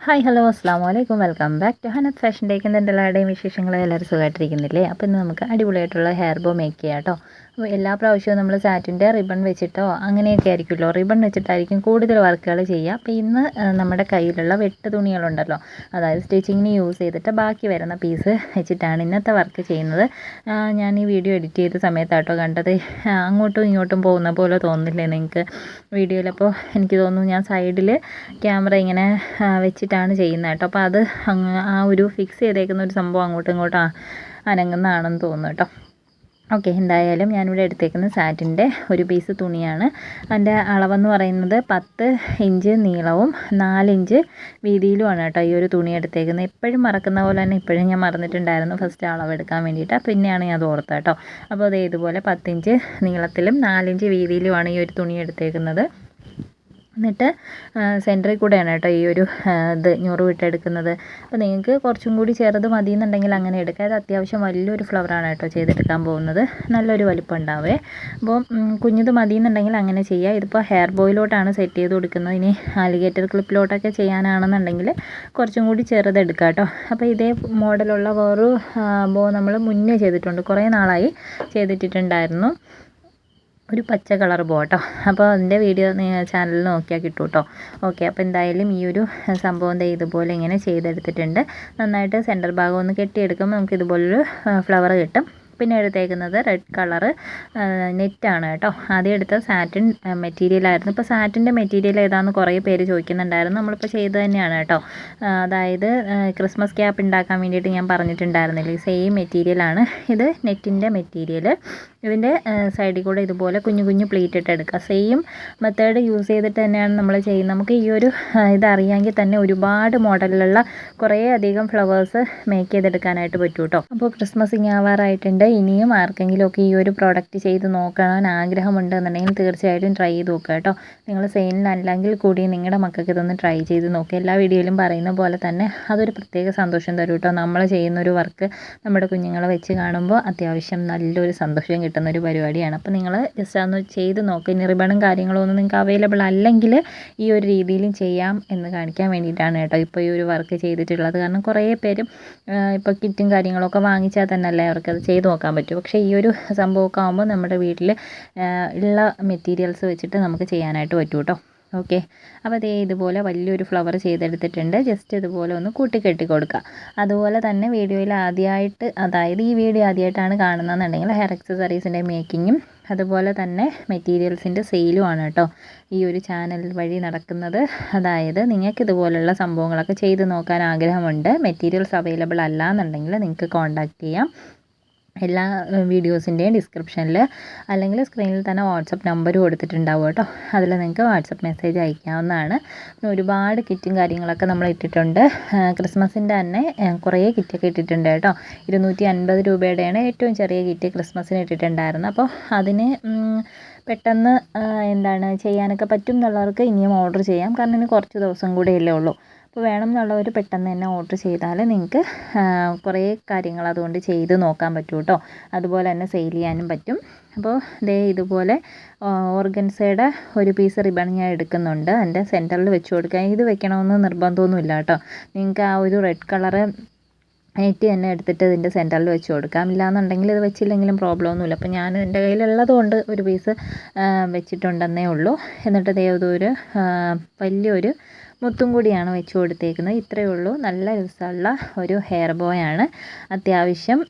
Hi hello അസ്സാം വലൈക്കും welcome back to ഹനത് ഫാഷൻ ടേക്ക്. എല്ലാവരുടെയും വിശേഷങ്ങൾ എല്ലാവരും സുഖമായിട്ടിരിക്കുന്നില്ലേ? അപ്പോൾ ഇന്ന് നമുക്ക് അടിപൊളിയായിട്ടുള്ള ഹെയർ ബോ മേക്ക് ചെയ്യാം കേട്ടോ. അപ്പോൾ എല്ലാ പ്രാവശ്യവും നമ്മൾ സാറ്റിൻ്റെ റിബൺ വെച്ചിട്ടോ അങ്ങനെയൊക്കെ ആയിരിക്കുമല്ലോ, റിബൺ വെച്ചിട്ടായിരിക്കും കൂടുതൽ വർക്കുകൾ ചെയ്യുക. അപ്പോൾ ഇന്ന് നമ്മുടെ കയ്യിലുള്ള വെട്ട് തുണികളുണ്ടല്ലോ, അതായത് സ്റ്റിച്ചിങ്ങിന് യൂസ് ചെയ്തിട്ട് ബാക്കി വരുന്ന പീസ് വെച്ചിട്ടാണ് ഇന്നത്തെ വർക്ക് ചെയ്യുന്നത്. ഞാൻ ഈ വീഡിയോ എഡിറ്റ് ചെയ്ത സമയത്താട്ടോ കണ്ടത്. അങ്ങോട്ടും ഇങ്ങോട്ടും പോകുന്ന പോലെ തോന്നുന്നില്ലേ നിങ്ങൾക്ക് വീഡിയോയിലപ്പോൾ? എനിക്ക് തോന്നുന്നു ഞാൻ സൈഡിൽ ക്യാമറ ഇങ്ങനെ വെച്ചിട്ടാണ് ചെയ്യുന്നത് കേട്ടോ. അപ്പോൾ അത് ആ ഒരു ഫിക്സ് ചെയ്തേക്കുന്ന ഒരു സംഭവം അങ്ങോട്ടും ഇങ്ങോട്ടും അനങ്ങുന്നതാണെന്ന് തോന്നുന്നു കേട്ടോ. ഓക്കെ, എന്തായാലും ഞാനിവിടെ എടുത്തേക്കുന്നത് സാറ്റിൻ്റെ ഒരു പീസ് തുണിയാണ്. അതിൻ്റെ അളവെന്ന് പറയുന്നത് 10 ഇഞ്ച് നീളവും 4 ഇഞ്ച് വീതിയിലുമാണ് കേട്ടോ ഈ ഒരു തുണി എടുത്തേക്കുന്നത്. എപ്പോഴും മറക്കുന്ന പോലെ തന്നെ ഇപ്പോഴും ഞാൻ മറന്നിട്ടുണ്ടായിരുന്നു ഫസ്റ്റ് അളവെടുക്കാൻ വേണ്ടിയിട്ട്. പിന്നെയാണ് ഞാൻ അത് ഓർത്തത് കേട്ടോ. അപ്പോൾ അതേ ഇതുപോലെ 10 ഇഞ്ച് നീളത്തിലും 4 ഇഞ്ച് വീതിയിലുമാണ് ഈ ഒരു തുണി എടുത്തേക്കുന്നത്. എന്നിട്ട് സെൻറ്ററിൽ കൂടെയാണ് കേട്ടോ ഈ ഒരു ഞൊറ് വിട്ടെടുക്കുന്നത്. അപ്പോൾ നിങ്ങൾക്ക് കുറച്ചും കൂടി ചെറുത് മതി എന്നുണ്ടെങ്കിൽ അങ്ങനെ എടുക്കുക. അത് അത്യാവശ്യം വലിയൊരു ഫ്ലവറാണ് കേട്ടോ ചെയ്തെടുക്കാൻ പോകുന്നത്. നല്ലൊരു വലിപ്പം ഉണ്ടാവേ. അപ്പോൾ കുഞ്ഞത് മതി എന്നുണ്ടെങ്കിൽ അങ്ങനെ ചെയ്യുക. ഇതിപ്പോൾ ഹെയർ ബോയിലോട്ടാണ് സെറ്റ് ചെയ്ത് കൊടുക്കുന്നത്. ഇനി ആലിഗേറ്റർ ക്ലിപ്പിലോട്ടൊക്കെ ചെയ്യാനാണെന്നുണ്ടെങ്കിൽ കുറച്ചും കൂടി ചെറുതെടുക്കുക കേട്ടോ. അപ്പോൾ ഇതേ മോഡലുള്ള വേറൊരു ബോ നമ്മൾ മുന്നേ ചെയ്തിട്ടുണ്ട്, കുറേ നാളായി ചെയ്തിട്ടുണ്ടായിരുന്നു. ഒരു പച്ച കളർ ബോ കേട്ടോ. അപ്പോൾ അതിൻ്റെ വീഡിയോ ചാനലിൽ നോക്കിയാൽ കിട്ടും കേട്ടോ. ഓക്കെ, അപ്പോൾ എന്തായാലും ഈ ഒരു സംഭവം ഇതുപോലെ ഇങ്ങനെ ചെയ്തെടുത്തിട്ടുണ്ട്. നന്നായിട്ട് സെൻറ്റർ ഭാഗം ഒന്ന് കെട്ടിയെടുക്കുമ്പോൾ നമുക്ക് ഇതുപോലൊരു ഫ്ലവർ കിട്ടും. പിന്നെ എടുത്തേക്കുന്നത് റെഡ് കളറ് നെറ്റാണ് കേട്ടോ. ആദ്യം എടുത്ത സാറ്റിൻ മെറ്റീരിയലായിരുന്നു. ഇപ്പോൾ സാറ്റിൻ്റെ മെറ്റീരിയൽ ഏതാണെന്ന് കുറേ പേര് ചോദിക്കുന്നുണ്ടായിരുന്നു. നമ്മളിപ്പോൾ ചെയ്ത് തന്നെയാണ് കേട്ടോ. അതായത് ക്രിസ്മസ് ക്യാപ്പ് ഉണ്ടാക്കാൻ വേണ്ടിയിട്ട് ഞാൻ പറഞ്ഞിട്ടുണ്ടായിരുന്നില്ലേ, സെയിം മെറ്റീരിയലാണ് ഇത്, നെറ്റിൻ്റെ മെറ്റീരിയൽ. ഇതിൻ്റെ സൈഡിൽ കൂടെ ഇതുപോലെ കുഞ്ഞു കുഞ്ഞു പ്ലീറ്റ് ഇട്ട് എടുക്കുക. സെയിം മെത്തേഡ് യൂസ് ചെയ്തിട്ട് തന്നെയാണ് നമ്മൾ ചെയ്യുന്നത്. നമുക്ക് ഈ ഒരു ഇതറിയാമെങ്കിൽ തന്നെ ഒരുപാട് മോഡലിലുള്ള കുറേ അധികം ഫ്ലവേഴ്സ് മേക്ക് ചെയ്തെടുക്കാനായിട്ട് പറ്റും കേട്ടോ. അപ്പോൾ ക്രിസ്മസ് ഇങ്ങനെ ആവാറായിട്ടുണ്ട്. ഇനിയും ആർക്കെങ്കിലുമൊക്കെ ഈ ഒരു പ്രോഡക്റ്റ് ചെയ്ത് നോക്കാൻ ആഗ്രഹമുണ്ടെന്നുണ്ടെങ്കിൽ തീർച്ചയായിട്ടും ട്രൈ ചെയ്ത് നോക്കുക കേട്ടോ. നിങ്ങൾ സെയിലിനല്ലെങ്കിൽ കൂടി നിങ്ങളുടെ മക്കൾക്ക് ഇതൊന്ന് ട്രൈ ചെയ്ത് നോക്കുക. എല്ലാ വീഡിയോയിലും പറയുന്ന പോലെ തന്നെ അതൊരു പ്രത്യേക സന്തോഷം തരും കേട്ടോ. നമ്മൾ ചെയ്യുന്നൊരു വർക്ക് നമ്മുടെ കുഞ്ഞുങ്ങളെ വെച്ച് കാണുമ്പോൾ അത്യാവശ്യം നല്ലൊരു സന്തോഷം കിട്ടുന്നൊരു പരിപാടിയാണ്. അപ്പോൾ നിങ്ങൾ ജസ്റ്റ് അതൊന്ന് ചെയ്ത് നോക്കുക. ഇനി റിബണും കാര്യങ്ങളും ഒന്നും നിങ്ങൾക്ക് അവൈലബിൾ അല്ലെങ്കിൽ ഈ ഒരു രീതിയിലും ചെയ്യാം എന്ന് കാണിക്കാൻ വേണ്ടിയിട്ടാണ് കേട്ടോ ഇപ്പോൾ ഈ ഒരു വർക്ക് ചെയ്തിട്ടുള്ളത്. കാരണം കുറേ പേരും ഇപ്പോൾ കിറ്റും കാര്യങ്ങളൊക്കെ വാങ്ങിച്ചാൽ തന്നെ അല്ലേ അവർക്കത് ചെയ്ത് നോക്കാൻ പറ്റും. പക്ഷേ ഈ ഒരു സംഭവമൊക്കെ ആകുമ്പോൾ നമ്മുടെ വീട്ടിൽ ഉള്ള മെറ്റീരിയൽസ് വെച്ചിട്ട് നമുക്ക് ചെയ്യാനായിട്ട് പറ്റും കേട്ടോ. ഓക്കെ, അപ്പോൾ അതേ ഇതുപോലെ വലിയൊരു ഫ്ലവർ ചെയ്തെടുത്തിട്ടുണ്ട്. ജസ്റ്റ് ഇതുപോലെ ഒന്ന് കൂട്ടിക്കെട്ടി കൊടുക്കുക. അതുപോലെ തന്നെ വീഡിയോയിൽ ആദ്യമായിട്ട്, അതായത് ഈ വീഡിയോ ആദ്യമായിട്ടാണ് കാണുന്നതെന്നുണ്ടെങ്കിൽ ഹെയർ അക്സസറീസിൻ്റെ മേക്കിങ്ങും അതുപോലെ തന്നെ മെറ്റീരിയൽസിൻ്റെ സെയിലുമാണ് കേട്ടോ ഈ ഒരു ചാനൽ വഴി നടക്കുന്നത്. അതായത് നിങ്ങൾക്ക് ഇതുപോലുള്ള സംഭവങ്ങളൊക്കെ ചെയ്ത് നോക്കാൻ ആഗ്രഹമുണ്ട്, മെറ്റീരിയൽസ് അവൈലബിൾ അല്ല എന്നുണ്ടെങ്കിൽ നിങ്ങൾക്ക് കോൺടാക്റ്റ് ചെയ്യാം. എല്ലാ വീഡിയോസിൻ്റെയും ഡിസ്ക്രിപ്ഷനിൽ അല്ലെങ്കിൽ സ്ക്രീനിൽ തന്നെ വാട്സപ്പ് നമ്പർ കൊടുത്തിട്ടുണ്ടാവും കേട്ടോ. അതിൽ നിങ്ങൾക്ക് വാട്സപ്പ് മെസ്സേജ് അയക്കാവുന്നതാണ്. പിന്നെ ഒരുപാട് കിറ്റും കാര്യങ്ങളൊക്കെ നമ്മൾ ഇട്ടിട്ടുണ്ട്. ക്രിസ്മസിൻ്റെ തന്നെ കുറേ കിറ്റൊക്കെ ഇട്ടിട്ടുണ്ട് കേട്ടോ. 250 രൂപയുടെയാണ് ഏറ്റവും ചെറിയ കിറ്റ് ക്രിസ്മസിന് ഇട്ടിട്ടുണ്ടായിരുന്നു. അപ്പോൾ അതിന് പെട്ടെന്ന് ചെയ്യാനൊക്കെ പറ്റും എന്നുള്ളവർക്ക് ഇനിയും ഓർഡർ ചെയ്യാം. കാരണം ഇനി കുറച്ച് ദിവസം കൂടെയല്ലേ ഉള്ളൂ. അപ്പോൾ വേണം എന്നുള്ളവർ പെട്ടെന്ന് തന്നെ ഓർഡർ ചെയ്താൽ നിങ്ങൾക്ക് കുറേ കാര്യങ്ങൾ അതുകൊണ്ട് ചെയ്ത് നോക്കാൻ പറ്റും കേട്ടോ. അതുപോലെ തന്നെ സെയിൽ ചെയ്യാനും പറ്റും. അപ്പോൾ ഇതുപോലെ ഓർഗൻസയുടെ ഒരു പീസ് റിബൺ ഞാൻ എടുക്കുന്നുണ്ട്. എൻ്റെ സെൻറ്ററിൽ വെച്ച് കൊടുക്കുക. ഇത് വെക്കണമെന്ന് നിർബന്ധമൊന്നുമില്ല കേട്ടോ. നിങ്ങൾക്ക് ആ ഒരു റെഡ് കളറ് നെറ്റ് തന്നെ എടുത്തിട്ട് ഇതിൻ്റെ സെൻറ്ററിൽ വെച്ച് കൊടുക്കാം. ഇല്ലാന്നുണ്ടെങ്കിൽ ഇത് വെച്ചില്ലെങ്കിലും പ്രോബ്ലം ഒന്നുമില്ല. അപ്പോൾ ഞാൻ എൻ്റെ കയ്യിലുള്ളത് കൊണ്ട് ഒരു പീസ് വെച്ചിട്ടുണ്ടെന്നേ ഉള്ളൂ. എന്നിട്ട് ഇതൊരു വലിയൊരു മുത്തും കൂടിയാണ് വെച്ച് കൊടുത്തേക്കുന്നത്. ഇത്രയേ ഉള്ളൂ. നല്ല രസമുള്ള ഒരു ഹെയർ ബോയാണ്. അത്യാവശ്യം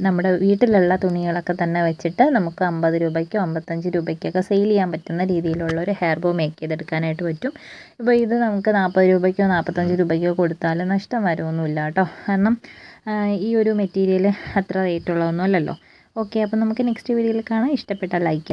നമ്മുടെ വീട്ടിലുള്ള തുണികളൊക്കെ തന്നെ വെച്ചിട്ട് നമുക്ക് 50 രൂപയ്ക്കോ 55 രൂപയ്ക്കൊക്കെ സെയിൽ ചെയ്യാൻ പറ്റുന്ന രീതിയിലുള്ള ഒരു ഹെയർ ബോ മേക്ക് ചെയ്തെടുക്കാനായിട്ട് പറ്റും. ഇപ്പോൾ ഇത് നമുക്ക് 40 രൂപയ്ക്കോ 45 രൂപയ്ക്കോ കൊടുത്താൽ നഷ്ടം വരുമൊന്നുമില്ല കേട്ടോ. കാരണം ഈ ഒരു മെറ്റീരിയൽ അത്ര റേറ്റുള്ളതൊന്നും അല്ലല്ലോ. ഓക്കെ, അപ്പോൾ നമുക്ക് നെക്സ്റ്റ് വീഡിയോയിൽ കാണാം. ഇഷ്ടപ്പെട്ടാൽ ലൈക്ക്